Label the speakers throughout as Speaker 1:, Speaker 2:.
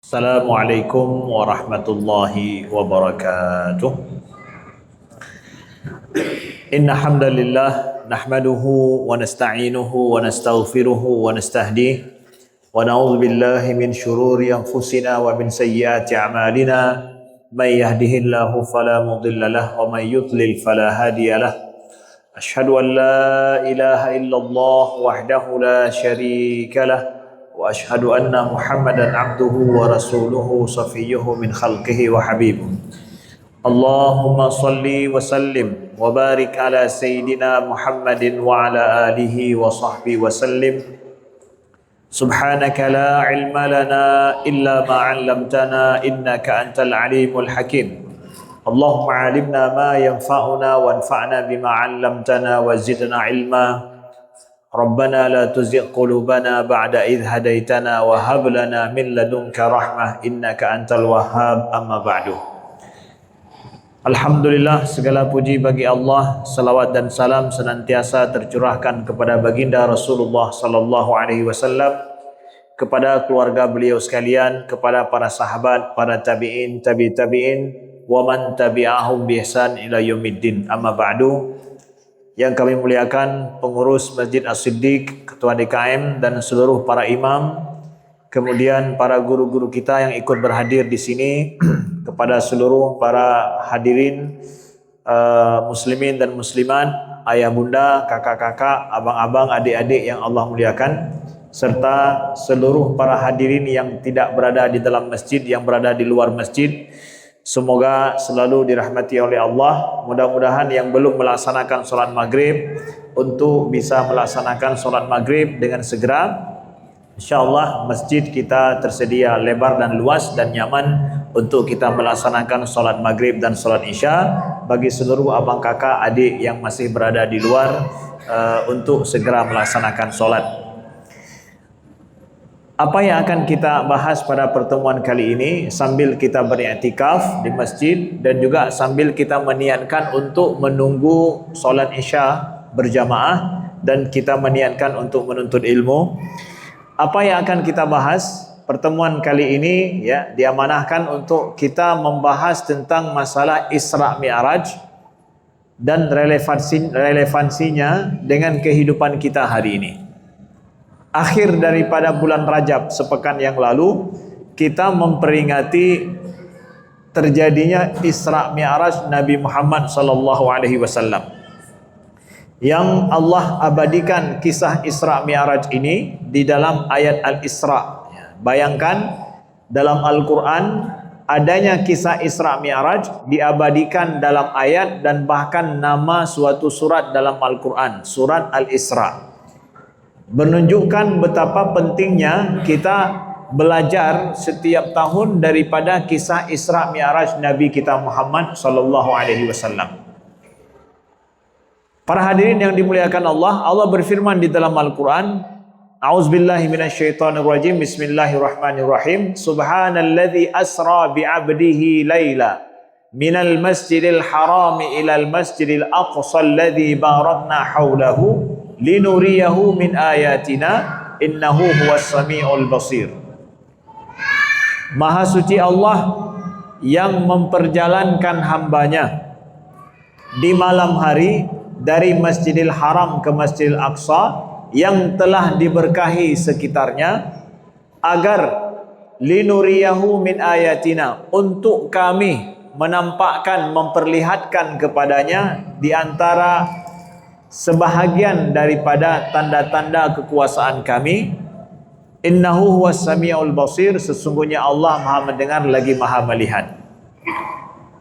Speaker 1: Assalamualaikum warahmatullahi wabarakatuh. Inna hamdalillah nahmaduhu wa nasta'inuhu wa nastaghfiruhu wa nastahdihi wa na'udzu billahi min syururi anfusina wa min sayyiati a'malina may yahdihillahu fala mudilla lahu wa may yudlil fala hadiya lahu. Asyhadu an la ilaha illallah wahdahu la syarika lahu wa asyhadu anna Muhammadan abduhu wa rasuluhu safiyyuhu min khalqihi wa habibuh. Allahumma salli wa sallim wa barik ala sayyidina Muhammadin wa ala alihi wa sahbihi wa sallim. Subhanaka la ilma lana illa ma 'allamtana innaka antal alimul hakim. Allahumma 'allimna ma yanfa'una wanfa'na bima 'allamtana wa zidna ilma. Rabbana la tuzigh qulubana ba'da idh hadaitana wa hab lana min ladunka rahmah innaka antal wahhab. Amma ba'du. Alhamdulillah, segala puji bagi Allah, salawat dan salam senantiasa tercurahkan kepada baginda Rasulullah sallallahu alaihi wasallam, kepada keluarga beliau sekalian, kepada para sahabat, para tabi'in, tabi'in, wa man tabi'ahum bi ihsan ila yaumiddin. Amma ba'du. Yang kami muliakan pengurus Masjid As-Siddiq, ketua DKM dan seluruh para imam, kemudian para guru-guru kita yang ikut berhadir di sini, kepada seluruh para hadirin muslimin dan muslimat, ayah bunda, kakak-kakak, abang-abang, adik-adik yang Allah muliakan, serta seluruh para hadirin yang tidak berada di dalam masjid, yang berada di luar masjid. Semoga selalu dirahmati oleh Allah. Mudah-mudahan yang belum melaksanakan sholat maghrib untuk bisa melaksanakan sholat maghrib dengan segera. InsyaAllah masjid kita tersedia lebar dan luas dan nyaman untuk kita melaksanakan sholat maghrib dan sholat isya. Bagi seluruh abang kakak adik yang masih berada di luar untuk segera melaksanakan sholat. Apa yang akan kita bahas pada pertemuan kali ini sambil kita beriktikaf di masjid dan juga sambil kita meniatkan untuk menunggu sholat isya berjamaah dan kita meniatkan untuk menuntut ilmu. Apa yang akan kita bahas pertemuan kali ini ya diamanahkan untuk kita membahas tentang masalah Isra Mi'raj dan relevansinya dengan kehidupan kita hari ini. Akhir daripada bulan Rajab sepekan yang lalu kita memperingati terjadinya Isra Mi'raj Nabi Muhammad sallallahu alaihi wasallam. Yang Allah abadikan kisah Isra Mi'raj ini di dalam ayat Al-Isra. Bayangkan dalam Al-Quran adanya kisah Isra Mi'raj diabadikan dalam ayat dan bahkan nama suatu surat dalam Al-Quran, surat Al-Isra. Menunjukkan betapa pentingnya kita belajar setiap tahun daripada kisah Isra Mi'raj Nabi kita Muhammad sallallahu alaihi wasallam. Para hadirin yang dimuliakan Allah, Allah berfirman di dalam Al-Quran, A'udzubillahi minasyaitonirrajim, Bismillahirrahmanirrahim. Subhanalladzi asra bi'abdihi laila minal masjidil harami ilal masjidil aqsa alladzi barakna hawlahu linuriyahu min ayatina innahu huwas sami'ul basir. Maha suci Allah yang memperjalankan hambanya di malam hari dari Masjidil Haram ke Masjidil Aqsa yang telah diberkahi sekitarnya, agar linuriyahu min ayatina, untuk kami menampakkan, memperlihatkan kepadanya di antara sebahagian daripada tanda-tanda kekuasaan kami. Innahu huwas sami'ul basir, sesungguhnya Allah Maha mendengar lagi Maha melihat.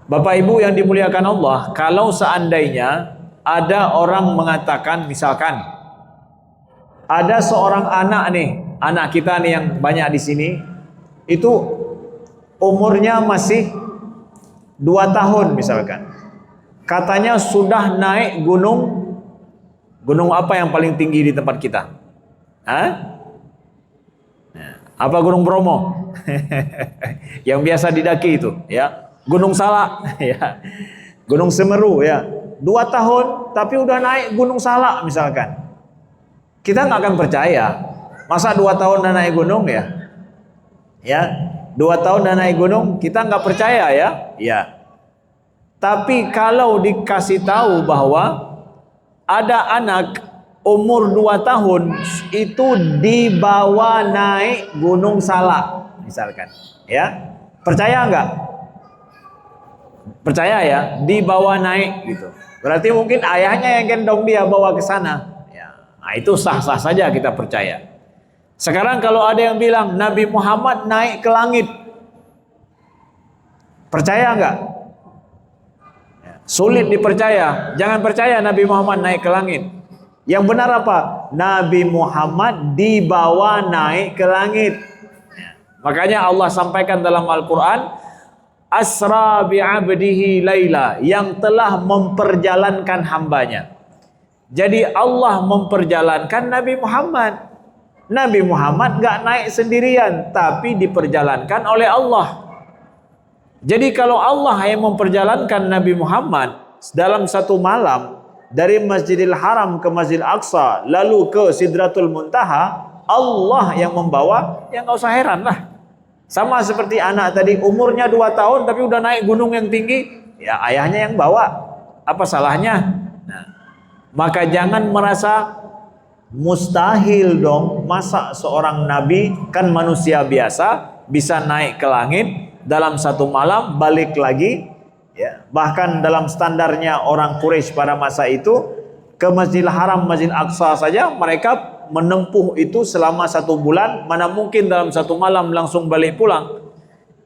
Speaker 1: Bapak Ibu yang dimuliakan Allah, kalau seandainya ada orang mengatakan, misalkan ada seorang anak nih, anak kita nih yang banyak di sini, itu umurnya masih 2 tahun misalkan. Katanya sudah naik gunung apa yang paling tinggi di tempat kita? Hah? Apa Gunung Bromo? Yang biasa didaki itu, ya. Gunung Salak, ya. Gunung Semeru, ya. 2 tahun tapi udah naik Gunung Salak misalkan. Kita nggak akan percaya. Masa 2 tahun udah naik gunung ya? Ya. 2 tahun dah naik gunung, kita nggak percaya ya? Ya. Tapi kalau dikasih tahu bahwa ada anak umur 2 tahun itu dibawa naik Gunung Salak, misalkan, ya, percaya nggak? Percaya ya, dibawa naik gitu. Berarti mungkin ayahnya yang gendong dia bawa ke sana. Ya, nah itu sah-sah saja kita percaya. Sekarang kalau ada yang bilang Nabi Muhammad naik ke langit, percaya nggak? Sulit dipercaya. Jangan percaya Nabi Muhammad naik ke langit. Yang benar apa? Nabi Muhammad dibawa naik ke langit. Makanya Allah sampaikan dalam Al-Quran, asra bi'abdihi laila, yang telah memperjalankan hambanya. Jadi Allah memperjalankan Nabi Muhammad. Nabi Muhammad nggak naik sendirian, tapi diperjalankan oleh Allah. Jadi kalau Allah yang memperjalankan Nabi Muhammad dalam satu malam dari Masjidil Haram ke Masjidil Aqsa lalu ke Sidratul Muntaha, Allah yang membawa, ya nggak usah heran lah. Sama seperti anak tadi, umurnya 2 tahun tapi udah naik gunung yang tinggi, ya ayahnya yang bawa, apa salahnya? Nah, maka jangan merasa mustahil dong, masa seorang nabi kan manusia biasa bisa naik ke langit dalam satu malam balik lagi, ya. Bahkan dalam standarnya orang Quraisy pada masa itu, ke Masjidil Haram, Masjidil Aqsa saja mereka menempuh itu selama 1 bulan, mana mungkin dalam satu malam langsung balik pulang.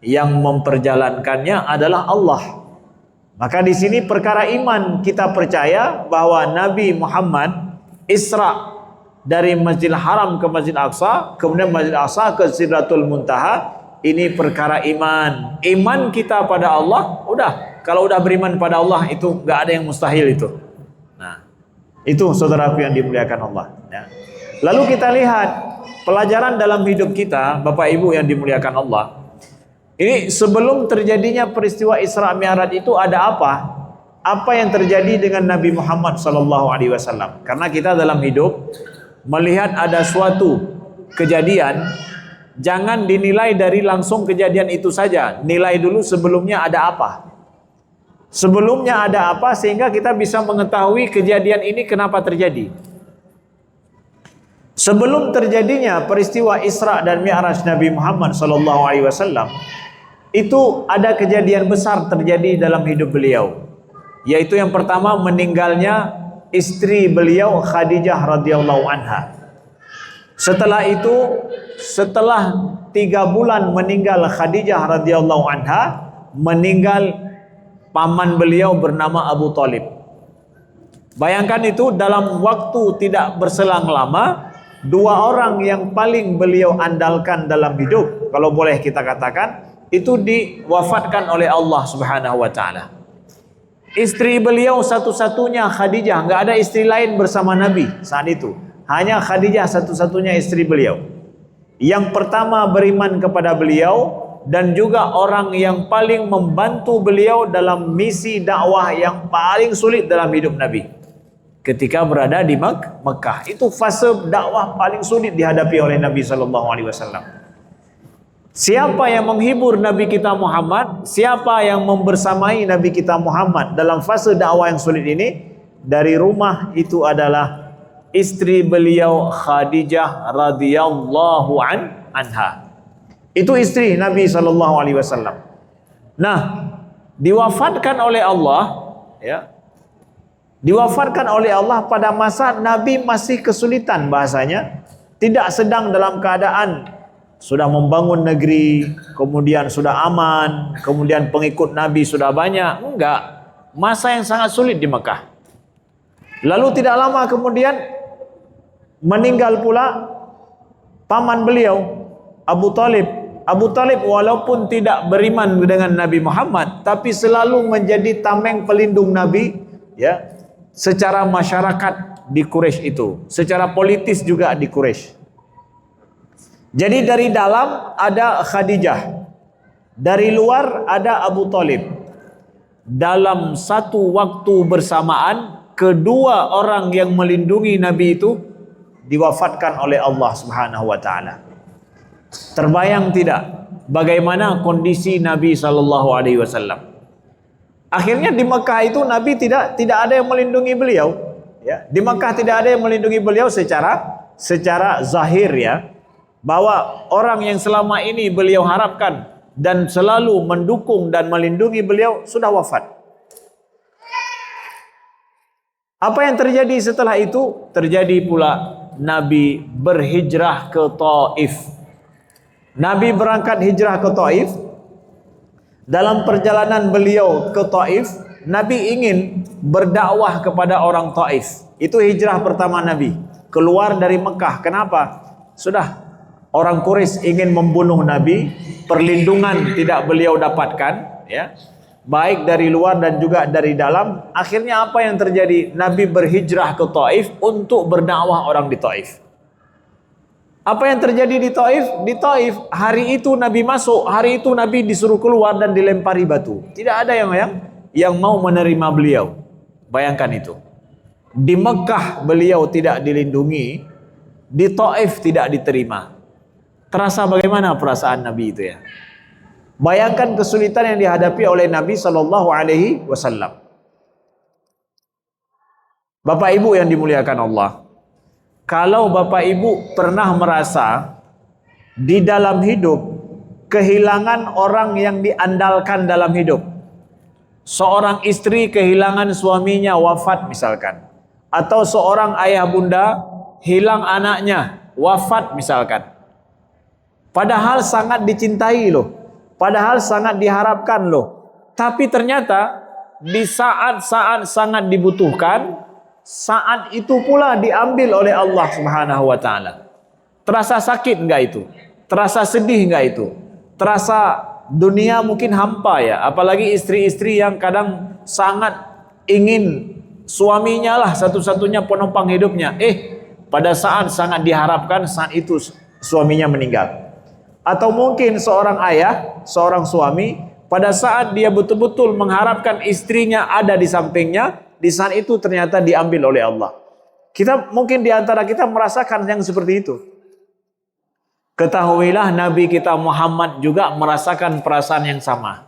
Speaker 1: Yang memperjalankannya adalah Allah. Maka di sini perkara iman, kita percaya bahwa Nabi Muhammad Isra dari Masjidil Haram ke Masjidil Aqsa, kemudian Masjidil Aqsa ke Sidratul Muntaha. Ini perkara iman. Iman kita pada Allah, udah. Kalau udah beriman pada Allah itu nggak ada yang mustahil itu. Nah, itu saudaraku yang dimuliakan Allah. Ya. Lalu kita lihat pelajaran dalam hidup kita, Bapak Ibu yang dimuliakan Allah. Ini sebelum terjadinya peristiwa Isra Mi'raj itu ada apa? Apa yang terjadi dengan Nabi Muhammad SAW? Karena kita dalam hidup melihat ada suatu kejadian, jangan dinilai dari langsung kejadian itu saja. Nilai dulu sebelumnya ada apa. Sebelumnya ada apa sehingga kita bisa mengetahui kejadian ini kenapa terjadi. Sebelum terjadinya peristiwa Isra dan Mi'raj Nabi Muhammad SAW, itu ada kejadian besar terjadi dalam hidup beliau. Yaitu yang pertama, meninggalnya istri beliau Khadijah radhiyallahu anha. Setelah itu, setelah 3 bulan meninggal Khadijah radhiyallahu anha, meninggal paman beliau bernama Abu Thalib. Bayangkan itu, dalam waktu tidak berselang lama, 2 orang yang paling beliau andalkan dalam hidup, kalau boleh kita katakan, itu diwafatkan oleh Allah Subhanahu wa taala. Istri beliau satu-satunya Khadijah, nggak ada istri lain bersama Nabi saat itu. Hanya Khadijah satu-satunya istri beliau. Yang pertama beriman kepada beliau dan juga orang yang paling membantu beliau dalam misi dakwah yang paling sulit dalam hidup Nabi. Ketika berada di Mekah, itu fase dakwah paling sulit dihadapi oleh Nabi SAW. Siapa yang menghibur Nabi kita Muhammad, siapa yang membersamai Nabi kita Muhammad dalam fase dakwah yang sulit ini, dari rumah itu adalah istri beliau Khadijah radhiyallahu anha. Itu istri Nabi SAW. Nah, diwafatkan oleh Allah, ya. Diwafatkan oleh Allah pada masa Nabi masih kesulitan bahasanya, tidak sedang dalam keadaan sudah membangun negeri, kemudian sudah aman, kemudian pengikut Nabi sudah banyak. Enggak, masa yang sangat sulit di Mekah. Lalu tidak lama kemudian meninggal pula paman beliau Abu Thalib. Abu Thalib walaupun tidak beriman dengan Nabi Muhammad, tapi selalu menjadi tameng pelindung Nabi, ya. Secara masyarakat di Quraisy itu, secara politis juga di Quraisy. Jadi dari dalam ada Khadijah, dari luar ada Abu Thalib. Dalam satu waktu bersamaan, kedua orang yang melindungi Nabi itu diwafatkan oleh Allah Subhanahu wa taala. Terbayang tidak bagaimana kondisi Nabi sallallahu alaihi wasallam. Akhirnya di Mekah itu Nabi tidak ada yang melindungi beliau. Ya, di Mekah tidak ada yang melindungi beliau secara zahir, ya, bahwa orang yang selama ini beliau harapkan dan selalu mendukung dan melindungi beliau sudah wafat. Apa yang terjadi setelah itu? Terjadi pula Nabi berhijrah ke Taif. Nabi berangkat hijrah ke Taif. Dalam perjalanan beliau ke Taif, Nabi ingin berdakwah kepada orang Taif. Itu hijrah pertama Nabi, keluar dari Mekah. Kenapa? Sudah orang Quraisy ingin membunuh Nabi, perlindungan tidak beliau dapatkan, ya, baik dari luar dan juga dari dalam. Akhirnya apa yang terjadi? Nabi berhijrah ke Taif untuk berdakwah orang di Taif. Apa yang terjadi di Taif? Di Taif hari itu Nabi masuk, hari itu Nabi disuruh keluar dan dilempari batu. Tidak ada yang mau menerima beliau. Bayangkan itu. Di Mekah beliau tidak dilindungi, di Taif tidak diterima. Terasa bagaimana perasaan Nabi itu, ya? Bayangkan kesulitan yang dihadapi oleh Nabi sallallahu alaihi wasallam. Bapak Ibu yang dimuliakan Allah, kalau Bapak Ibu pernah merasa di dalam hidup kehilangan orang yang diandalkan dalam hidup, seorang istri kehilangan suaminya wafat misalkan, atau seorang ayah bunda hilang anaknya wafat misalkan, padahal sangat dicintai loh, padahal sangat diharapkan loh, tapi ternyata di saat-saat sangat dibutuhkan, saat itu pula diambil oleh Allah Subhanahu wa taala. Terasa sakit enggak itu? Terasa sedih enggak itu? Terasa dunia mungkin hampa, ya, apalagi istri-istri yang kadang sangat ingin suaminya lah satu-satunya penopang hidupnya. Pada saat sangat diharapkan, saat itu suaminya meninggal. Atau mungkin seorang ayah, seorang suami, pada saat dia betul-betul mengharapkan istrinya ada di sampingnya, di saat itu ternyata diambil oleh Allah. Kita mungkin di antara kita merasakan yang seperti itu. Ketahuilah Nabi kita Muhammad juga merasakan perasaan yang sama.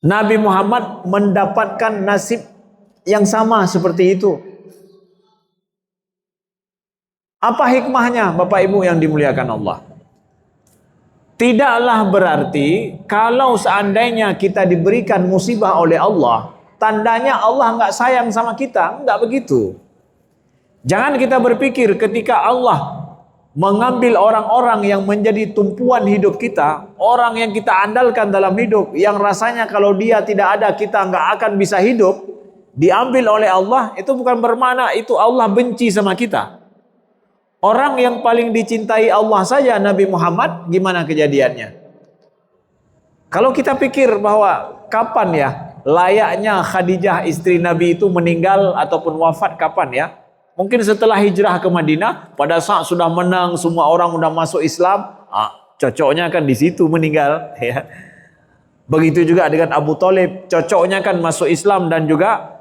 Speaker 1: Nabi Muhammad mendapatkan nasib yang sama seperti itu. Apa hikmahnya, Bapak Ibu yang dimuliakan Allah? Tidaklah berarti kalau seandainya kita diberikan musibah oleh Allah, tandanya Allah nggak sayang sama kita. Nggak begitu. Jangan kita berpikir ketika Allah mengambil orang-orang yang menjadi tumpuan hidup kita, orang yang kita andalkan dalam hidup, yang rasanya kalau dia tidak ada kita nggak akan bisa hidup, diambil oleh Allah, itu bukan bermakna itu Allah benci sama kita. Orang yang paling dicintai Allah saja, Nabi Muhammad, gimana kejadiannya? Kalau kita pikir bahwa kapan ya layaknya Khadijah istri Nabi itu meninggal ataupun wafat, kapan ya? Mungkin setelah hijrah ke Madinah, pada saat sudah menang, semua orang sudah masuk Islam, cocoknya kan di situ meninggal, ya. Begitu juga dengan Abu Thalib, cocoknya kan masuk Islam dan juga,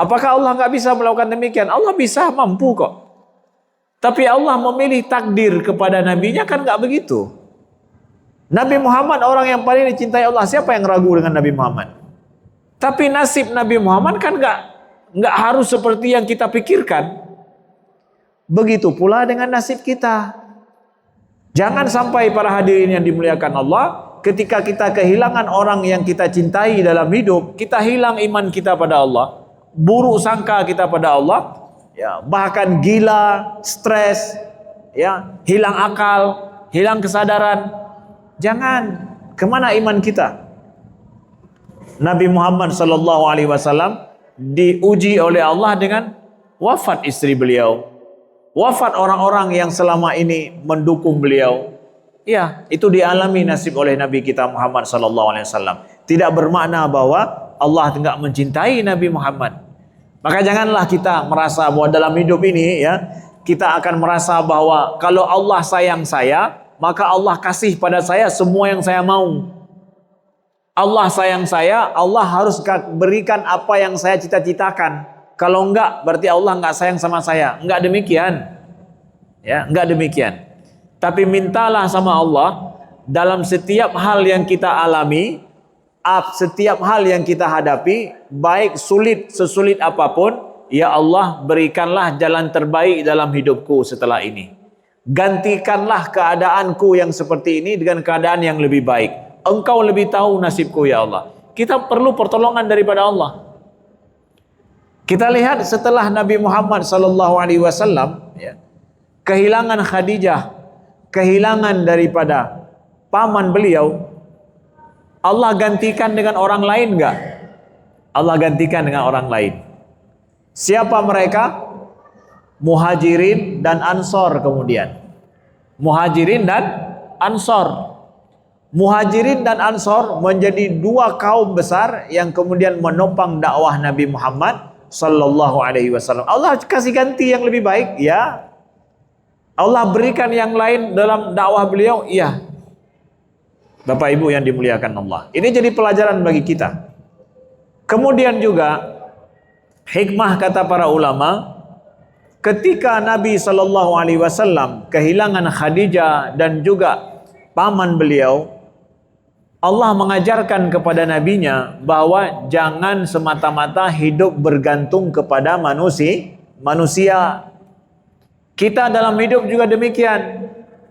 Speaker 1: apakah Allah nggak bisa melakukan demikian? Allah bisa, mampu kok. Tapi Allah memilih takdir kepada nabinya kan nggak begitu. Nabi Muhammad orang yang paling dicintai Allah, siapa yang ragu dengan Nabi Muhammad? Tapi nasib Nabi Muhammad kan nggak harus seperti yang kita pikirkan. Begitu pula dengan nasib kita. Jangan sampai para hadirin yang dimuliakan Allah, ketika kita kehilangan orang yang kita cintai dalam hidup, kita hilang iman kita pada Allah, buruk sangka kita pada Allah, ya, bahkan gila, stres, ya, hilang akal, hilang kesadaran. Jangan, kemana iman kita? Nabi Muhammad SAW diuji oleh Allah dengan wafat istri beliau, wafat orang-orang yang selama ini mendukung beliau. Ya, itu dialami nasib oleh Nabi kita Muhammad SAW. Tidak bermakna bahwa Allah tidak mencintai Nabi Muhammad. Maka janganlah kita merasa bahwa dalam hidup ini, ya, kita akan merasa bahwa kalau Allah sayang saya, maka Allah kasih pada saya semua yang saya mau. Allah sayang saya, Allah harus berikan apa yang saya cita-citakan. Kalau enggak, berarti Allah enggak sayang sama saya. Enggak demikian. Ya, enggak demikian. Tapi mintalah sama Allah dalam setiap hal yang kita alami, setiap hal yang kita hadapi, baik sulit sesulit apapun, ya Allah, berikanlah jalan terbaik dalam hidupku setelah ini. Gantikanlah keadaanku yang seperti ini dengan keadaan yang lebih baik. Engkau lebih tahu nasibku, ya Allah. Kita perlu pertolongan daripada Allah. Kita lihat setelah Nabi Muhammad SAW ya, kehilangan Khadijah, kehilangan daripada paman beliau, Allah gantikan dengan orang lain enggak? Allah gantikan dengan orang lain. Siapa mereka? Muhajirin dan Ansor kemudian. Muhajirin dan Ansor. Muhajirin dan Ansor menjadi dua kaum besar yang kemudian menopang dakwah Nabi Muhammad sallallahu alaihi wasallam. Allah kasih ganti yang lebih baik, ya. Allah berikan yang lain dalam dakwah beliau, iya. Bapak Ibu yang dimuliakan Allah. Ini jadi pelajaran bagi kita. Kemudian juga hikmah kata para ulama, ketika Nabi sallallahu alaihi wasallam kehilangan Khadijah dan juga paman beliau, Allah mengajarkan kepada nabinya bahwa jangan semata-mata hidup bergantung kepada manusia. Kita dalam hidup juga demikian.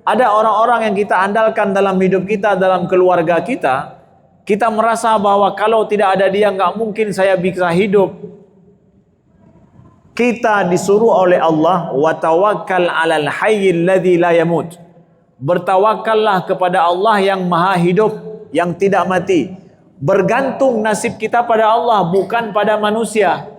Speaker 1: Ada orang-orang yang kita andalkan dalam hidup kita, dalam keluarga kita. Kita merasa bahwa kalau tidak ada dia nggak mungkin saya bisa hidup. Kita disuruh oleh Allah, wa tawakkal 'alal hayyil ladzi la yamut. Bertawakallah kepada Allah yang maha hidup, yang tidak mati. Bergantung nasib kita pada Allah, bukan pada manusia.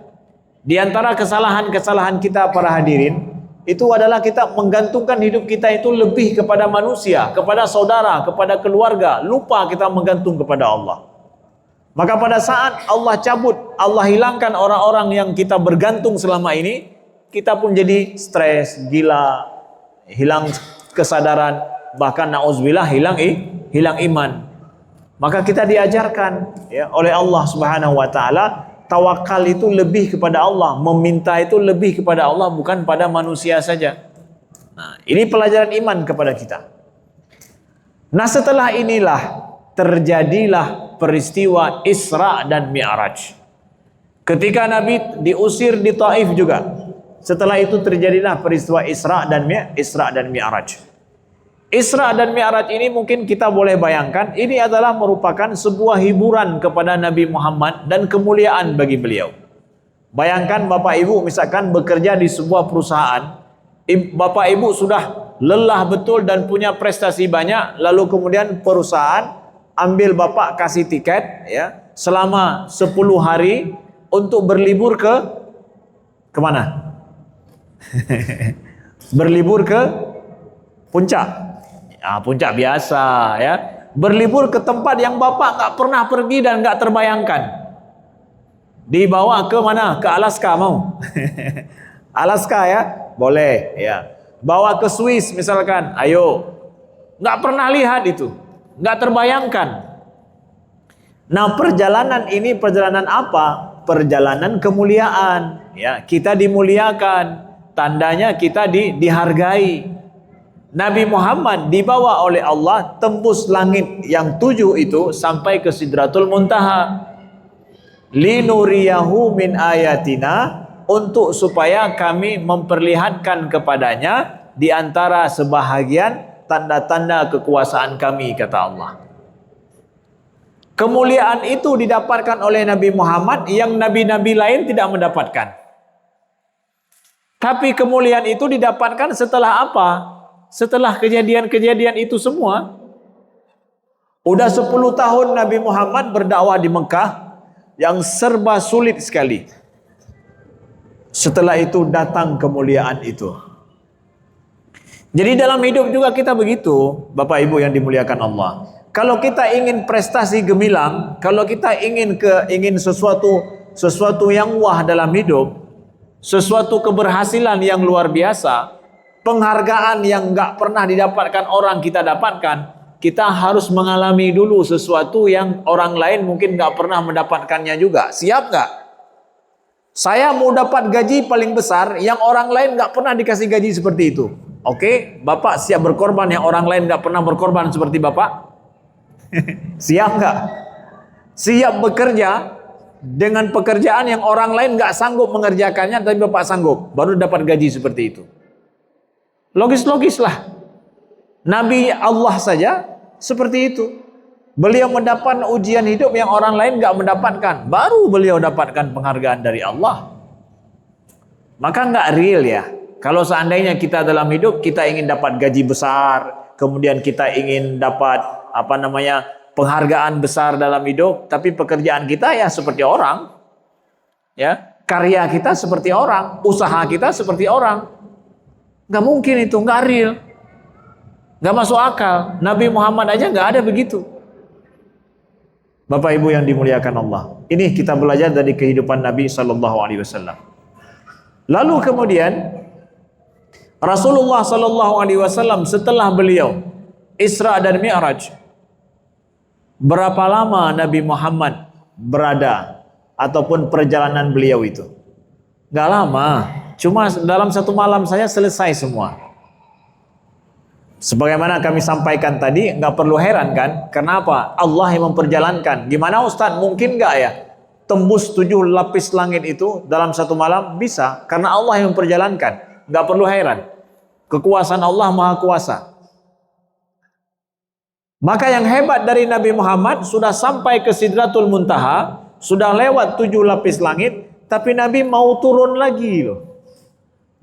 Speaker 1: Di antara kesalahan-kesalahan kita para hadirin, itu adalah kita menggantungkan hidup kita itu lebih kepada manusia, kepada saudara, kepada keluarga. Lupa kita menggantung kepada Allah. Maka pada saat Allah cabut, Allah hilangkan orang-orang yang kita bergantung selama ini, kita pun jadi stres, gila, hilang kesadaran, bahkan na'udzubillah hilang iman. Maka kita diajarkan ya, oleh Allah Subhanahu wa taala, tawakal itu lebih kepada Allah, meminta itu lebih kepada Allah, bukan pada manusia saja. Nah, ini pelajaran iman kepada kita. Nah, setelah inilah terjadilah peristiwa Isra dan Mi'raj. Ketika Nabi diusir di Taif juga. Setelah itu terjadilah peristiwa Isra dan Mi'raj. Isra dan Mi'raj ini mungkin kita boleh bayangkan, ini adalah merupakan sebuah hiburan kepada Nabi Muhammad dan kemuliaan bagi beliau. Bayangkan Bapak Ibu misalkan bekerja di sebuah perusahaan, Bapak Ibu sudah lelah betul dan punya prestasi banyak, lalu kemudian perusahaan ambil Bapak kasih tiket ya, selama 10 hari untuk berlibur kemana? Berlibur ke puncak. Puncak biasa ya. Berlibur ke tempat yang Bapak nggak pernah pergi dan nggak terbayangkan. Dibawa ke mana? Ke Alaska mau? Alaska ya? Boleh ya. Bawa ke Swiss misalkan. Ayo. Nggak pernah lihat itu. Nggak terbayangkan. Nah, perjalanan ini perjalanan apa? Perjalanan kemuliaan ya. Kita dimuliakan. Tandanya kita dihargai. Nabi Muhammad dibawa oleh Allah tembus langit yang 7 itu sampai ke Sidratul Muntaha. Linuriyahu min ayatina, untuk supaya kami memperlihatkan kepadanya di antara sebahagian tanda-tanda kekuasaan kami, kata Allah. Kemuliaan itu didapatkan oleh Nabi Muhammad yang nabi-nabi lain tidak mendapatkan. Tapi kemuliaan itu didapatkan setelah apa? Setelah kejadian-kejadian itu semua. Udah 10 tahun Nabi Muhammad berdakwah di Mekah yang serba sulit sekali. Setelah itu datang kemuliaan itu. Jadi dalam hidup juga kita begitu, Bapak Ibu yang dimuliakan Allah. Kalau kita ingin prestasi gemilang, kalau kita ingin sesuatu yang wah dalam hidup, sesuatu keberhasilan yang luar biasa, penghargaan yang nggak pernah didapatkan orang kita dapatkan, kita harus mengalami dulu sesuatu yang orang lain mungkin nggak pernah mendapatkannya juga. Siap nggak? Saya mau dapat gaji paling besar yang orang lain nggak pernah dikasih gaji seperti itu.
Speaker 2: Oke, Bapak siap berkorban yang orang lain nggak pernah berkorban seperti Bapak? Siap nggak? Siap bekerja dengan pekerjaan yang orang lain nggak sanggup mengerjakannya, tapi Bapak sanggup, baru dapat gaji seperti itu. Logis-logis lah. Nabi Allah saja seperti itu. Beliau mendapat ujian hidup yang orang lain nggak mendapatkan, baru beliau dapatkan penghargaan dari Allah. Maka nggak real ya. Kalau seandainya kita dalam hidup kita ingin dapat gaji besar, kemudian kita ingin dapat penghargaan besar dalam hidup, tapi pekerjaan kita ya seperti orang, ya karya kita seperti orang, usaha kita seperti orang, nggak mungkin itu, nggak real, nggak masuk akal. Nabi Muhammad aja nggak ada begitu. Bapak Ibu yang dimuliakan Allah, ini kita belajar dari kehidupan Nabi Sallallahu Alaihi Wasallam. Lalu kemudian Rasulullah Sallallahu Alaihi Wasallam setelah beliau Isra dan Mi'raj, berapa lama Nabi Muhammad berada ataupun perjalanan beliau itu? Gak lama, cuma dalam satu malam saja selesai semua. Sebagaimana kami sampaikan tadi, nggak perlu heran kan? Kenapa? Allah yang memperjalankan. Gimana Ustadz? Mungkin nggak ya tembus 7 lapis langit itu dalam satu malam? Bisa, karena Allah yang memperjalankan. Nggak perlu heran. Kekuasaan Allah Maha Kuasa. Maka yang hebat dari Nabi Muhammad sudah sampai ke Sidratul Muntaha, sudah lewat 7 lapis langit, tapi Nabi mau turun lagi loh.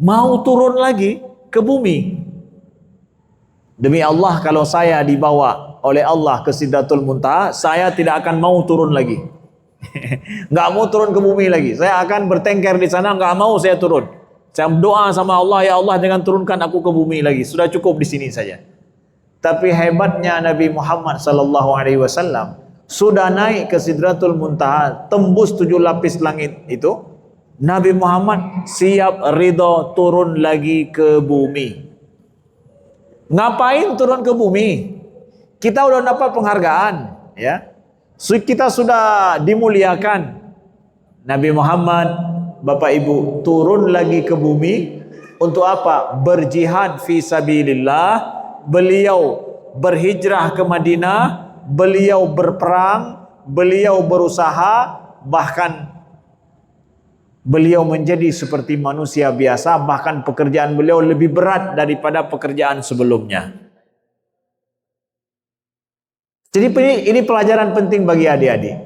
Speaker 2: Mau turun lagi ke bumi. Demi Allah, kalau saya dibawa oleh Allah ke Sidratul Muntaha, saya tidak akan mau turun lagi. Nggak mau turun ke bumi lagi. Saya akan bertengkar di sana, nggak mau saya turun. Saya doa sama Allah, ya Allah jangan turunkan aku ke bumi lagi. Sudah cukup di sini saja. Tapi hebatnya Nabi Muhammad Sallallahu Alaihi Wasallam sudah naik ke Sidratul Muntaha, tembus 7 lapis langit itu. Nabi Muhammad siap ridho turun lagi ke bumi. Ngapain turun ke bumi? Kita udah dapat penghargaan, ya. Kita sudah dimuliakan. Nabi Muhammad, Bapak Ibu, turun lagi ke bumi untuk apa? Berjihad fi sabilillah. Beliau berhijrah ke Madinah, beliau berperang, beliau berusaha, bahkan beliau menjadi seperti manusia biasa, bahkan pekerjaan beliau lebih berat daripada pekerjaan sebelumnya. Jadi ini pelajaran penting bagi adik-adik.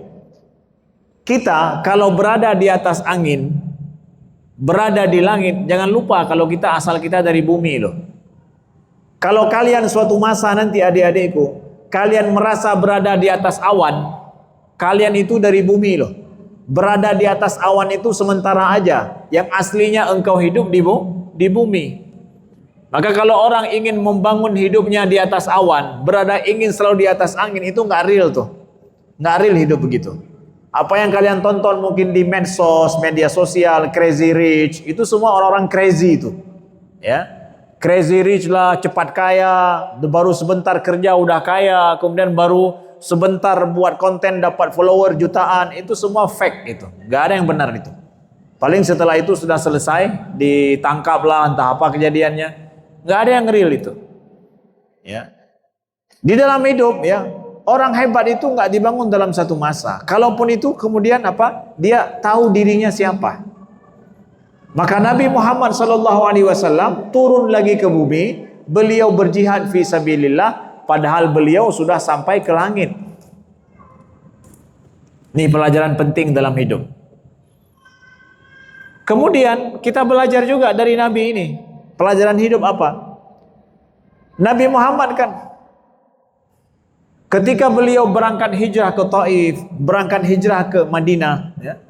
Speaker 2: Kita kalau berada di atas angin, berada di langit, jangan lupa kalau asal kita dari bumi loh. Kalau kalian suatu masa nanti adik-adikku, kalian merasa berada di atas awan, kalian itu dari bumi loh. Berada di atas awan itu sementara aja. Yang aslinya engkau hidup di bumi. Maka kalau orang ingin membangun hidupnya di atas awan, ingin selalu di atas angin, itu nggak real tuh. Nggak real hidup begitu. Apa yang kalian tonton mungkin di medsos, media sosial, crazy rich, itu semua orang-orang crazy itu. Ya. Crazy rich lah, cepat kaya, baru sebentar kerja udah kaya, kemudian baru sebentar buat konten dapat follower jutaan, itu semua fake itu. Nggak ada yang benar itu. Paling setelah itu sudah selesai, ditangkap lah, entah apa kejadiannya. Nggak ada yang real itu. Ya. Di dalam hidup ya, orang hebat itu nggak dibangun dalam satu masa. Kalaupun itu kemudian apa? Dia tahu dirinya siapa. Maka Nabi Muhammad SAW turun lagi ke bumi, beliau berjihad fi sabilillah, padahal beliau sudah sampai ke langit. Ini pelajaran penting dalam hidup. Kemudian kita belajar juga dari Nabi ini. Pelajaran hidup apa? Nabi Muhammad kan ketika beliau berangkat hijrah ke Taif, berangkat hijrah ke Madinah, ya,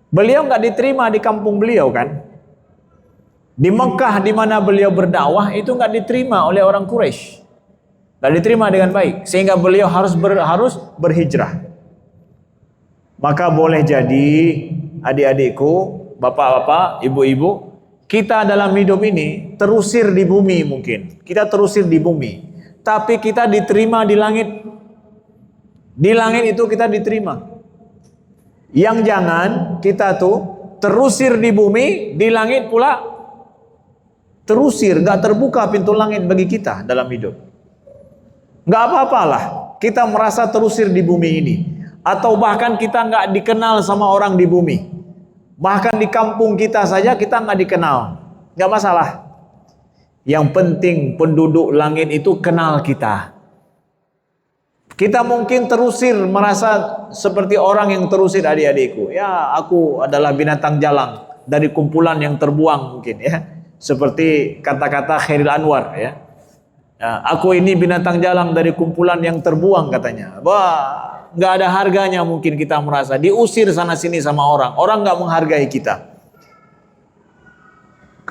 Speaker 2: beliau nggak diterima di kampung beliau kan. Di Mekah di mana beliau berdakwah itu nggak diterima oleh orang Quraisy. Nggak diterima dengan baik, sehingga beliau harus berhijrah. Maka boleh jadi adik-adikku, bapak-bapak, ibu-ibu, kita dalam hidup ini terusir di bumi mungkin. Kita terusir di bumi, tapi kita diterima di langit. Di langit itu kita diterima. Yang jangan kita tuh terusir di bumi, di langit pula terusir, nggak terbuka pintu langit bagi kita dalam hidup. Nggak apa-apalah kita merasa terusir di bumi ini, atau bahkan kita nggak dikenal sama orang di bumi, bahkan di kampung kita saja kita nggak dikenal, nggak masalah. Yang penting penduduk langit itu kenal kita. Kita mungkin terusir, merasa seperti orang yang terusir, adik-adikku. Ya, aku adalah binatang jalang dari kumpulan yang terbuang mungkin ya. Seperti kata-kata Khairil Anwar ya. Ya, aku ini binatang jalang dari kumpulan yang terbuang katanya. Wah, nggak ada harganya mungkin kita merasa. Diusir sana sini sama orang. Orang nggak menghargai kita.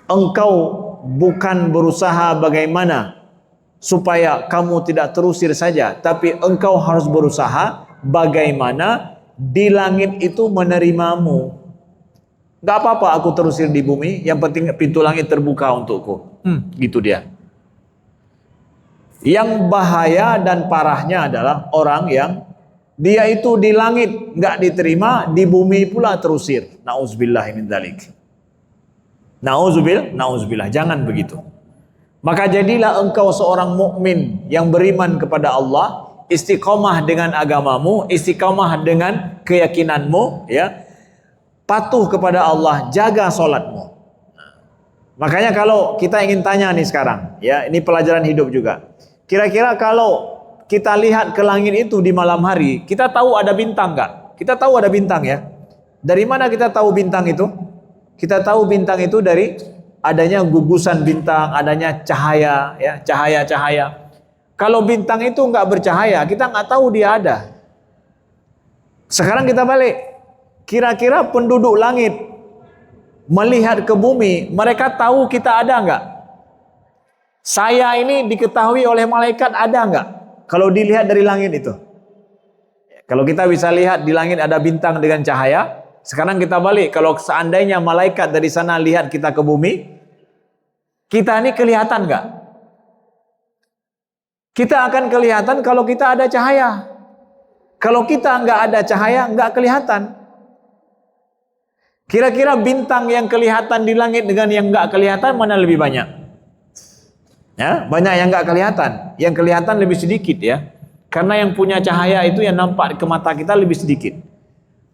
Speaker 2: Engkau bukan berusaha bagaimana supaya kamu tidak terusir saja, tapi engkau harus berusaha bagaimana di langit itu menerimamu. Gak apa-apa aku terusir di bumi, yang penting pintu langit terbuka untukku. Gitu dia. Yang bahaya dan parahnya adalah orang yang dia itu di langit gak diterima, di bumi pula terusir. Nauzubillah min dzalik. Nauzubillah, jangan begitu. Maka jadilah engkau seorang mukmin yang beriman kepada Allah, istiqomah dengan agamamu, istiqomah dengan keyakinanmu, ya. Patuh kepada Allah, jaga solatmu. Makanya kalau kita ingin tanya nih sekarang, ya, ini pelajaran hidup juga. Kira-kira kalau kita lihat ke langit itu di malam hari, kita tahu ada bintang nggak? Kita tahu ada bintang ya. Dari mana kita tahu bintang itu? Kita tahu bintang itu dari adanya gugusan bintang, adanya cahaya, ya, cahaya-cahaya. Kalau bintang itu nggak bercahaya, kita nggak tahu dia ada. Sekarang kita balik. Kira-kira penduduk langit melihat ke bumi, mereka tahu kita ada nggak? Saya ini diketahui oleh malaikat ada nggak? Kalau dilihat dari langit itu. Kalau kita bisa lihat di langit ada bintang dengan cahaya, sekarang kita balik, kalau seandainya malaikat dari sana lihat kita ke bumi, kita ini kelihatan nggak? Kita akan kelihatan kalau kita ada cahaya. Kalau kita nggak ada cahaya, nggak kelihatan. Kira-kira bintang yang kelihatan di langit dengan yang nggak kelihatan mana lebih banyak? Ya, banyak yang nggak kelihatan. Yang kelihatan lebih sedikit ya. Karena yang punya cahaya itu yang nampak ke mata kita lebih sedikit.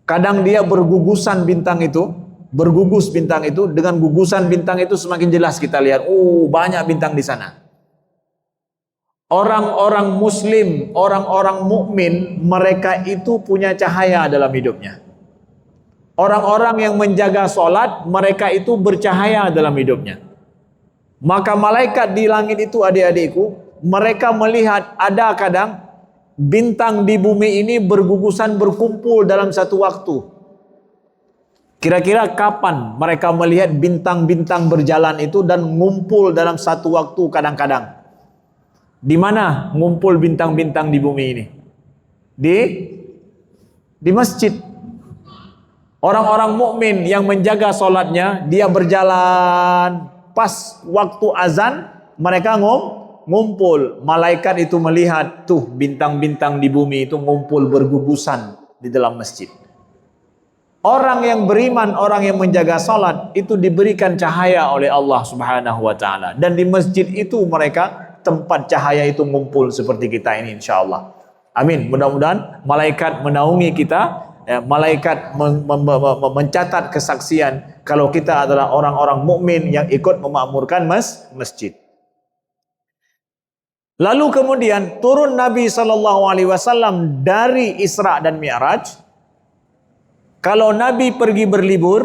Speaker 2: Kadang dia bergugusan bintang itu, bergugus bintang itu, dengan gugusan bintang itu semakin jelas kita lihat, banyak bintang di sana. Orang-orang muslim, orang-orang mukmin, mereka itu punya cahaya dalam hidupnya. Orang-orang yang menjaga solat, mereka itu bercahaya dalam hidupnya. Maka malaikat di langit itu, adik-adikku, mereka melihat ada kadang bintang di bumi ini bergugusan berkumpul dalam satu waktu. Kira-kira kapan mereka melihat bintang-bintang berjalan itu dan ngumpul dalam satu waktu kadang-kadang? Di mana ngumpul bintang-bintang di bumi ini? Di masjid. Orang-orang mukmin yang menjaga solatnya, dia berjalan, pas waktu azan mereka ngumpul, malaikat itu melihat tuh bintang-bintang di bumi itu ngumpul bergugusan di dalam masjid. Orang yang beriman, orang yang menjaga salat itu diberikan cahaya oleh Allah Subhanahu wa taala, dan di masjid itu mereka tempat cahaya itu ngumpul seperti kita ini insyaallah. Amin. Mudah-mudahan malaikat menaungi kita, ya, malaikat mencatat kesaksian kalau kita adalah orang-orang mukmin yang ikut memakmurkan masjid. Lalu kemudian turun Nabi SAW dari Isra dan Mi'raj. Kalau Nabi pergi berlibur,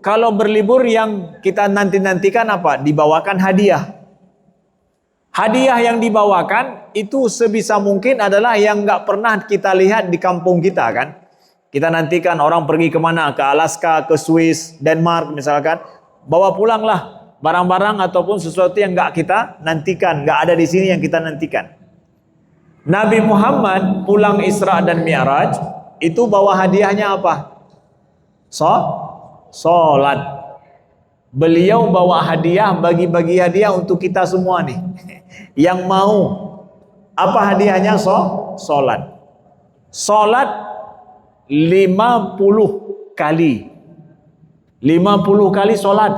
Speaker 2: kalau berlibur yang kita nanti-nantikan apa? Dibawakan hadiah. Hadiah yang dibawakan itu sebisa mungkin adalah yang nggak pernah kita lihat di kampung kita kan. Kita nantikan orang pergi kemana? Ke Alaska, ke Swiss, Denmark misalkan. Bawa pulanglah barang-barang ataupun sesuatu yang nggak kita nantikan, nggak ada di sini yang kita nantikan. Nabi Muhammad pulang Isra dan Mi'raj itu bawa hadiahnya apa? Salat. Beliau bawa hadiah, bagi-bagi hadiah untuk kita semua nih. Yang mau apa hadiahnya? Salat. Salat 50 kali. 50 kali salat.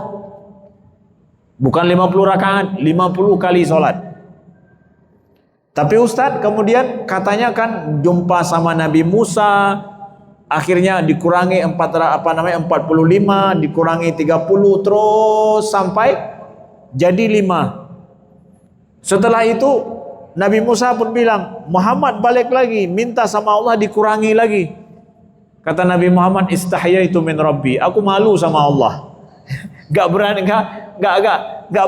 Speaker 2: Bukan 50 rakaat, 50 kali sholat. Tapi Ustadz kemudian katanya kan jumpa sama Nabi Musa, akhirnya dikurangi 45, dikurangi 30 terus sampai jadi 5. Setelah itu Nabi Musa pun bilang, Muhammad balik lagi, minta sama Allah dikurangi lagi. Kata Nabi Muhammad, istahyaitu min Rabbi, aku malu sama Allah. Gak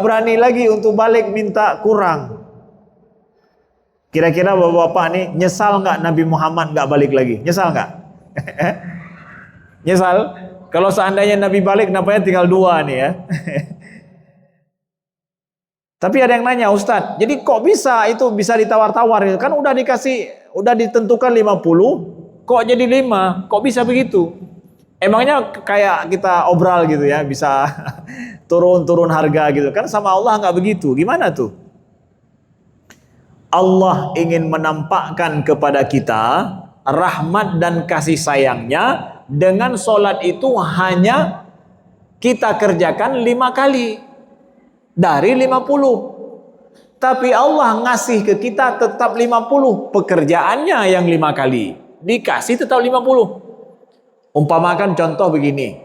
Speaker 2: berani lagi untuk balik minta kurang. Kira-kira bapak-bapak nih nyesal nggak Nabi Muhammad nggak balik lagi? Nyesal nggak? Nyesal? Kalau seandainya Nabi balik, napanya tinggal 2 nih ya. Tapi ada yang nanya, Ustadz, jadi kok bisa itu bisa ditawar-tawar? Kan udah ditentukan 50, kok jadi 5? Kok bisa begitu? Emangnya kayak kita obral gitu ya, bisa turun harga gitu? Kan sama Allah nggak begitu. Gimana tuh? Allah ingin menampakkan kepada kita rahmat dan kasih sayangnya dengan solat itu hanya kita kerjakan 5 kali dari 50. Tapi Allah ngasih ke kita tetap 50. Pekerjaannya yang 5 kali. Dikasih tetap 50. Umpamakan contoh begini.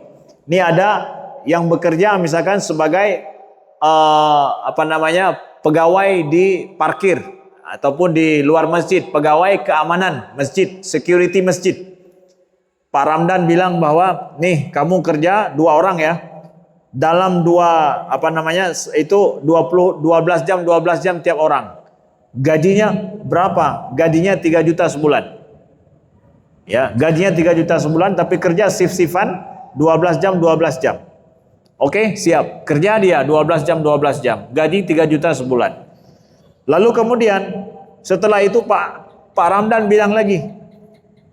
Speaker 2: Ini ada yang bekerja misalkan sebagai pegawai di parkir ataupun di luar masjid, pegawai keamanan masjid, security masjid. Pak Ramdan bilang bahwa nih kamu kerja 2 orang ya. Dalam 12 jam tiap orang. Gajinya berapa? Gajinya 3 juta sebulan. Ya, gajinya 3 juta sebulan tapi kerja shift-shiftan 12 jam. Oke, siap. Kerja dia 12 jam. Gaji 3 juta sebulan. Lalu kemudian setelah itu Pak Ramdan bilang lagi,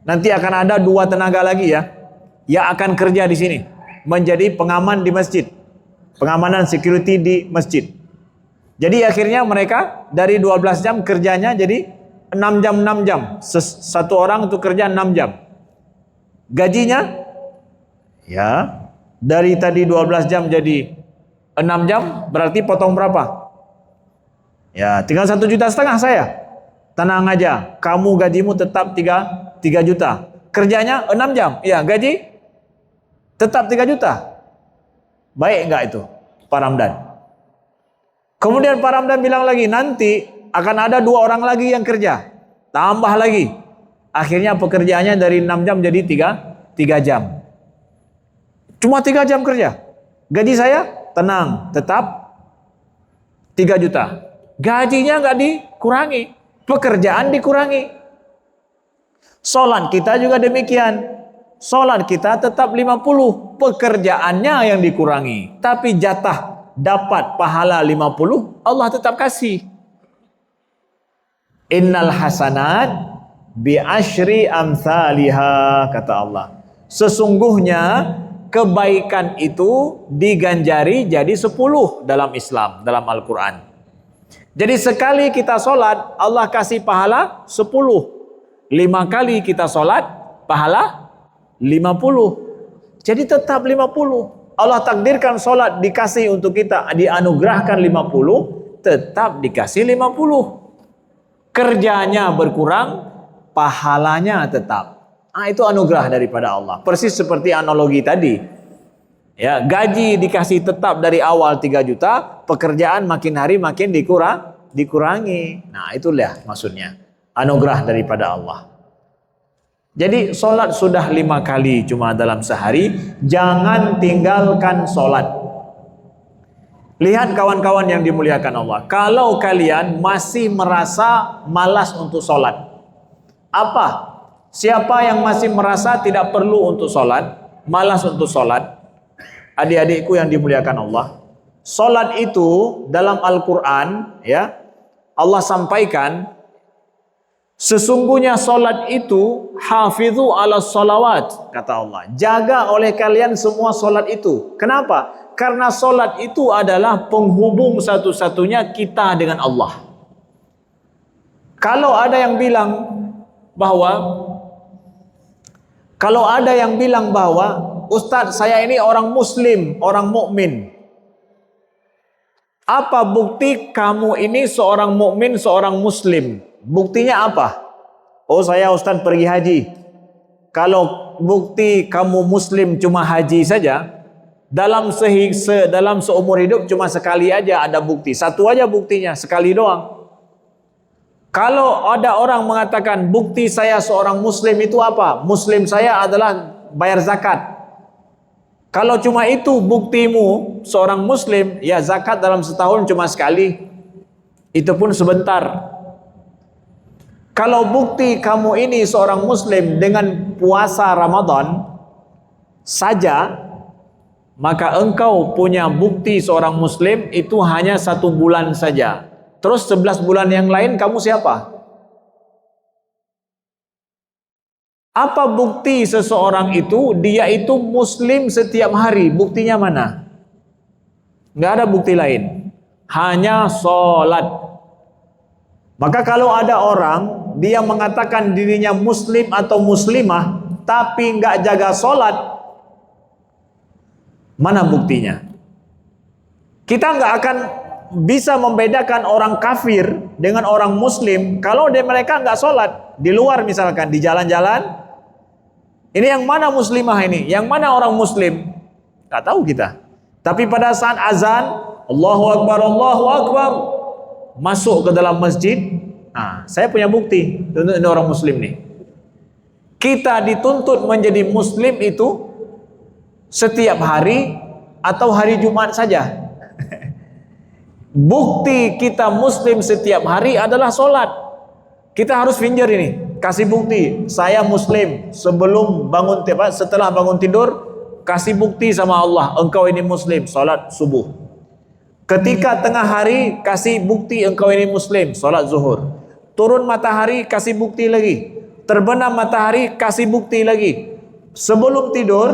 Speaker 2: nanti akan ada 2 tenaga lagi ya, yang akan kerja di sini menjadi pengaman di masjid, pengamanan security di masjid. Jadi akhirnya mereka dari 12 jam kerjanya jadi 6 jam. Satu orang untuk kerja 6 jam. Gajinya ya dari tadi 12 jam jadi 6 jam, berarti potong berapa? Ya, tinggal 1,5 juta saya. Tenang aja, kamu gajimu tetap 3 juta. Kerjanya 6 jam. Ya, gaji tetap 3 juta. Baik enggak itu, Pak Ramdan? Kemudian Pak Ramdan bilang lagi, nanti akan ada 2 orang lagi yang kerja. Tambah lagi. Akhirnya pekerjaannya dari 6 jam jadi 3 jam. Cuma 3 jam kerja. Gaji saya, tenang, tetap 3 juta. Gajinya nggak dikurangi, pekerjaan dikurangi. Solat kita juga demikian. Solat kita tetap 50, pekerjaannya yang dikurangi. Tapi jatah dapat pahala 50, Allah tetap kasih. Innal hasanat bi asyri amsalha, kata Allah. Sesungguhnya kebaikan itu diganjari jadi 10 dalam Islam, dalam Al-Quran. Jadi sekali kita sholat, Allah kasih pahala 10. 5 kali kita sholat, pahala 50. Jadi tetap 50. Allah takdirkan sholat dikasih untuk kita, dianugerahkan 50, tetap dikasih 50. Kerjanya berkurang, pahalanya tetap. Itu anugerah daripada Allah. Persis seperti analogi tadi. Ya, gaji dikasih tetap dari awal 3 juta, pekerjaan makin hari makin dikurangi. Nah, itulah maksudnya. Anugerah daripada Allah. Jadi solat sudah 5 kali cuma dalam sehari, jangan tinggalkan solat. Lihat kawan-kawan yang dimuliakan Allah. Kalau kalian masih merasa malas untuk solat. Apa? Siapa yang masih merasa tidak perlu untuk solat, malas untuk solat? Adik-adikku yang dimuliakan Allah, solat itu dalam Al-Quran ya, Allah sampaikan sesungguhnya solat itu hafidhu ala sholawat, kata Allah, jaga oleh kalian semua solat itu. Kenapa? Karena solat itu adalah penghubung satu-satunya kita dengan Allah. Kalau ada yang bilang bahwa Ustadz, saya ini orang muslim, orang mukmin, Apa bukti kamu ini seorang mukmin, seorang muslim? Buktinya apa? Oh, saya Ustaz pergi haji. Kalau bukti kamu muslim cuma haji saja, dalam seumur hidup cuma sekali aja ada bukti. Satu aja buktinya, sekali doang. Kalau ada orang mengatakan bukti saya seorang muslim itu apa? Muslim saya adalah bayar zakat. Kalau cuma itu buktimu seorang muslim, ya zakat dalam setahun cuma sekali. Itu pun sebentar. Kalau bukti kamu ini seorang muslim dengan puasa Ramadan saja, maka engkau punya bukti seorang muslim itu hanya 1 bulan saja. Terus 11 bulan yang lain kamu siapa? Apa bukti seseorang itu dia itu muslim setiap hari? Buktinya mana? Nggak ada bukti lain. Hanya sholat. Maka kalau ada orang dia mengatakan dirinya muslim atau muslimah tapi nggak jaga sholat, mana buktinya? Kita nggak akan bisa membedakan orang kafir dengan orang muslim kalau mereka nggak sholat. Di luar misalkan, di jalan-jalan, ini yang mana muslimah ini? Yang mana orang muslim? Nggak tahu kita. Tapi pada saat azan, Allahu Akbar, masuk ke dalam masjid, nah, saya punya bukti, ini orang muslim nih. Kita dituntut menjadi muslim itu setiap hari atau hari Jumat saja. Bukti kita muslim setiap hari adalah sholat. Kita harus finger ini, kasih bukti saya muslim sebelum bangun, setelah bangun tidur, kasih bukti sama Allah engkau ini muslim, sholat subuh. Ketika tengah hari, kasih bukti engkau ini muslim, sholat zuhur. Turun matahari, kasih bukti lagi. Terbenam matahari, kasih bukti lagi. Sebelum tidur,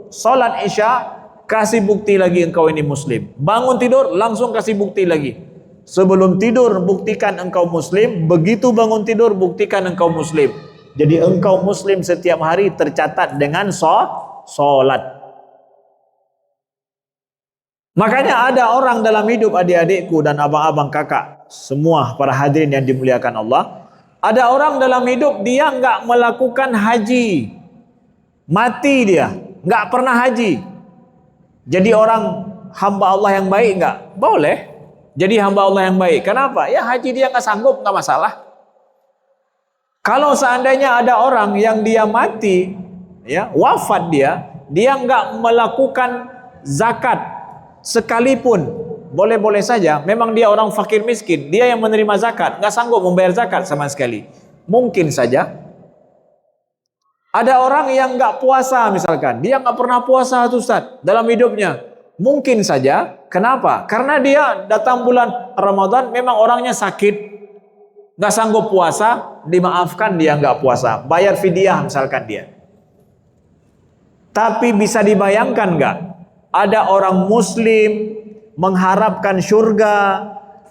Speaker 2: sholat isya, kasih bukti lagi engkau ini muslim. Bangun tidur, langsung kasih bukti lagi. Sebelum tidur, buktikan engkau muslim. Begitu bangun tidur, buktikan engkau muslim. Jadi engkau muslim setiap hari tercatat dengan sholat. Makanya ada orang dalam hidup adik-adikku dan abang-abang kakak, semua para hadirin yang dimuliakan Allah, ada orang dalam hidup dia nggak melakukan haji, mati dia, nggak pernah haji. Jadi orang hamba Allah yang baik nggak? Boleh. Jadi hamba Allah yang baik. Kenapa? Ya haji dia nggak sanggup, nggak masalah. Kalau seandainya ada orang yang dia mati, ya wafat dia nggak melakukan zakat sekalipun, boleh-boleh saja. Memang dia orang fakir miskin, dia yang menerima zakat, nggak sanggup membayar zakat sama sekali. Mungkin saja. Ada orang yang nggak puasa misalkan, dia nggak pernah puasa tuh Ustaz dalam hidupnya. Mungkin saja. Kenapa? Karena dia datang bulan Ramadan memang orangnya sakit, nggak sanggup puasa, dimaafkan dia nggak puasa, bayar fidyah misalkan dia. Tapi bisa dibayangkan nggak? Ada orang Muslim mengharapkan surga,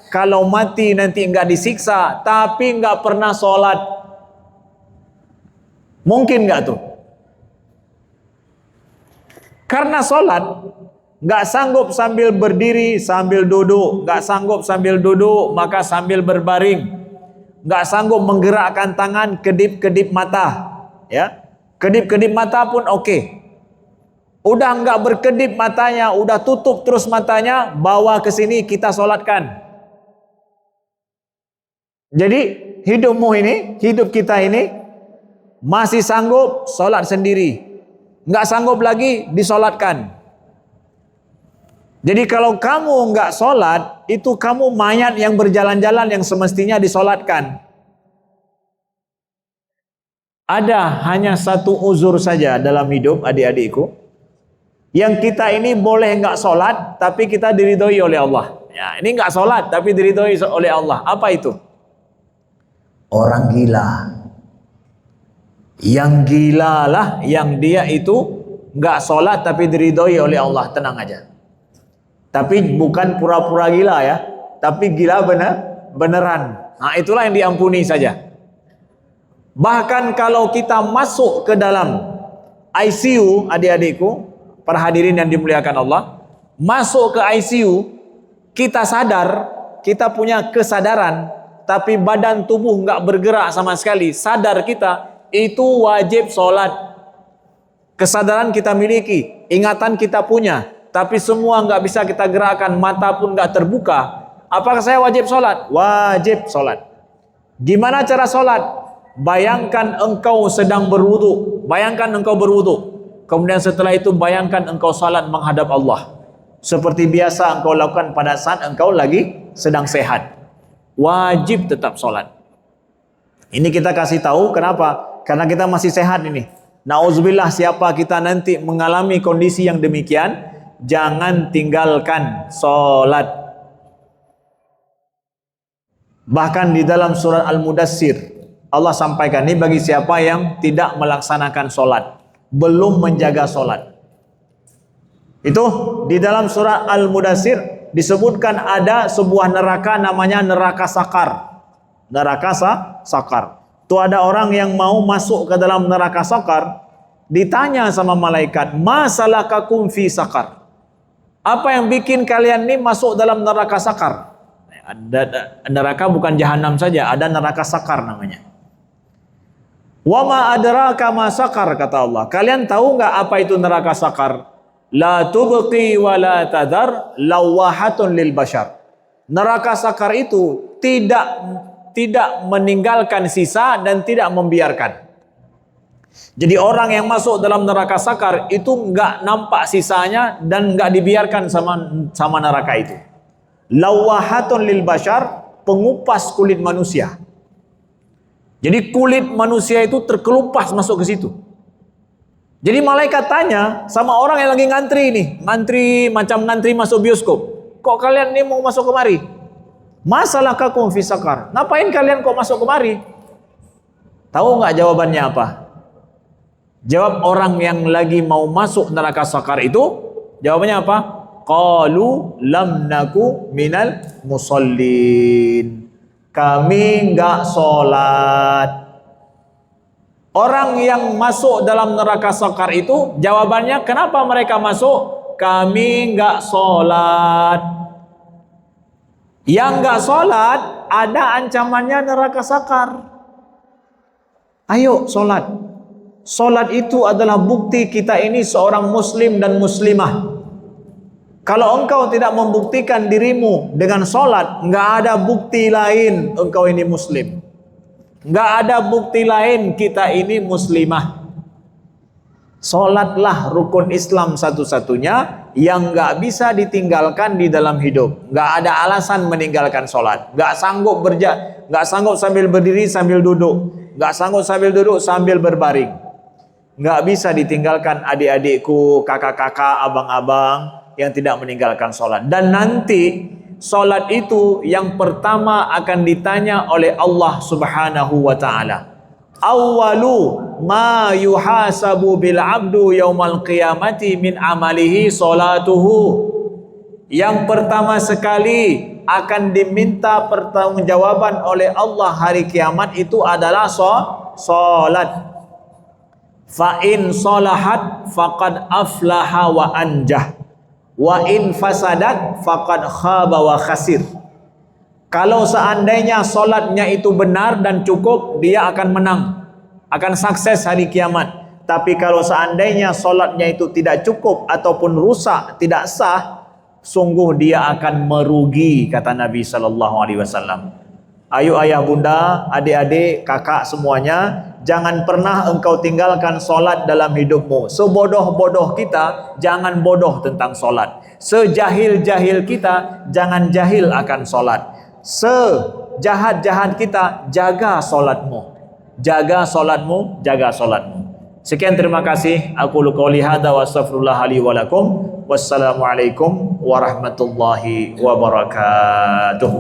Speaker 2: kalau mati nanti nggak disiksa, tapi nggak pernah sholat. Mungkin nggak tuh? Karena sholat nggak sanggup sambil berdiri, sambil duduk, nggak sanggup sambil duduk, maka sambil berbaring, nggak sanggup menggerakkan tangan, kedip-kedip mata, ya, kedip-kedip mata pun oke. Udah nggak berkedip matanya, udah tutup terus matanya, bawa ke sini kita sholatkan. Jadi hidupmu ini, hidup kita ini masih sanggup sholat sendiri, nggak sanggup lagi disolatkan. Jadi kalau kamu nggak sholat, itu kamu mayat yang berjalan-jalan yang semestinya disolatkan. Ada hanya satu uzur saja dalam hidup adik-adikku, yang kita ini boleh nggak sholat, tapi kita diridhoi oleh Allah. Ya, ini nggak sholat, tapi diridhoi oleh Allah. Apa itu? Orang gila. Yang gila lah, yang dia itu nggak sholat, tapi diridhoi oleh Allah. Tenang aja. Tapi bukan pura-pura gila ya, tapi gila beneran. Nah, itulah yang diampuni saja. Bahkan kalau kita masuk ke dalam ICU, adik-adikku, para hadirin yang dimuliakan Allah, masuk ke ICU, kita sadar, kita punya kesadaran, tapi badan tubuh nggak bergerak sama sekali, sadar kita, itu wajib sholat. Kesadaran kita miliki, ingatan kita punya, tapi semua nggak bisa kita gerakkan, mata pun nggak terbuka. Apakah saya wajib sholat? Wajib sholat. Gimana cara sholat? Bayangkan engkau sedang berwudu. Bayangkan engkau berwudu. Kemudian setelah itu bayangkan engkau sholat menghadap Allah. Seperti biasa engkau lakukan pada saat engkau lagi sedang sehat. Wajib tetap sholat. Ini kita kasih tahu kenapa? Karena kita masih sehat ini. Nauzubillah, siapa kita nanti mengalami kondisi yang demikian, jangan tinggalkan sholat. Bahkan di dalam surat Al-Mudassir Allah sampaikan, ini bagi siapa yang tidak melaksanakan sholat, belum menjaga sholat. Itu di dalam surat Al-Mudassir disebutkan ada sebuah neraka namanya neraka sakar. Neraka sakar. Itu ada orang yang mau masuk ke dalam neraka sakar, ditanya sama malaikat, "Ma salakakum fi sakar?" Apa yang bikin kalian ini masuk dalam neraka sakar? Ada neraka bukan jahanam saja, ada neraka sakar namanya. "Wa ma adraka ma sakar," kata Allah. Kalian tahu nggak apa itu neraka sakar? La tubqi wa la tadar lawahatun lil bashar. Neraka sakar itu tidak meninggalkan sisa dan tidak membiarkan. Jadi orang yang masuk dalam neraka sakar itu nggak nampak sisanya dan nggak dibiarkan sama neraka itu. Lawahatun lil bashar, pengupas kulit manusia. Jadi kulit manusia itu terkelupas masuk ke situ. Jadi malaikat tanya sama orang yang lagi ngantri nih, macam ngantri masuk bioskop. Kok kalian ini mau masuk kemari? Masalakakum fi sakar. Ngapain kalian kok masuk kemari? Tahu nggak jawabannya apa? Jawab orang yang lagi mau masuk neraka sakar itu, jawabannya apa? Qalu lam naku minal musallin. Kami nggak sholat. Orang yang masuk dalam neraka sakar itu jawabannya, kenapa mereka masuk? Kami nggak sholat. Yang nggak sholat ada ancamannya neraka sakar. Ayo sholat. Sholat itu adalah bukti kita ini seorang muslim dan muslimah. Kalau engkau tidak membuktikan dirimu dengan sholat, nggak ada bukti lain engkau ini muslim. Nggak ada bukti lain kita ini muslimah. Sholatlah rukun Islam satu-satunya yang nggak bisa ditinggalkan di dalam hidup. Nggak ada alasan meninggalkan sholat. Nggak sanggup sambil berdiri sambil duduk. Nggak sanggup sambil duduk sambil berbaring. Nggak bisa ditinggalkan adik-adikku, kakak-kakak, abang-abang yang tidak meninggalkan sholat. Dan nanti sholat itu yang pertama akan ditanya oleh Allah Subhanahu wa ta'ala. Awwalu ma yuhasabu bil abdu yaumal qiyamati min amalihi sholatuhu. Yang pertama sekali akan diminta pertanggungjawaban oleh Allah hari kiamat itu adalah sholat. Fa in sholahat faqad aflaha wa anjah. Wa in fasadat faqad khaba wa khasir. Kalau seandainya solatnya itu benar dan cukup, dia akan menang, akan sukses hari kiamat. Tapi kalau seandainya solatnya itu tidak cukup ataupun rusak, tidak sah, sungguh dia akan merugi, kata Nabi SAW. Ayo ayah bunda, adik-adik, kakak semuanya, jangan pernah engkau tinggalkan solat dalam hidupmu. Sebodoh-bodoh kita, jangan bodoh tentang solat. Sejahil-jahil kita, jangan jahil akan solat. Sejahat-jahat kita, jaga solatmu. Jaga solatmu, jaga solatmu. Sekian, terima kasih. Aku qouli hadza wa astaghfirullah li wa lakum. Wassalamualaikum warahmatullahi wabarakatuh.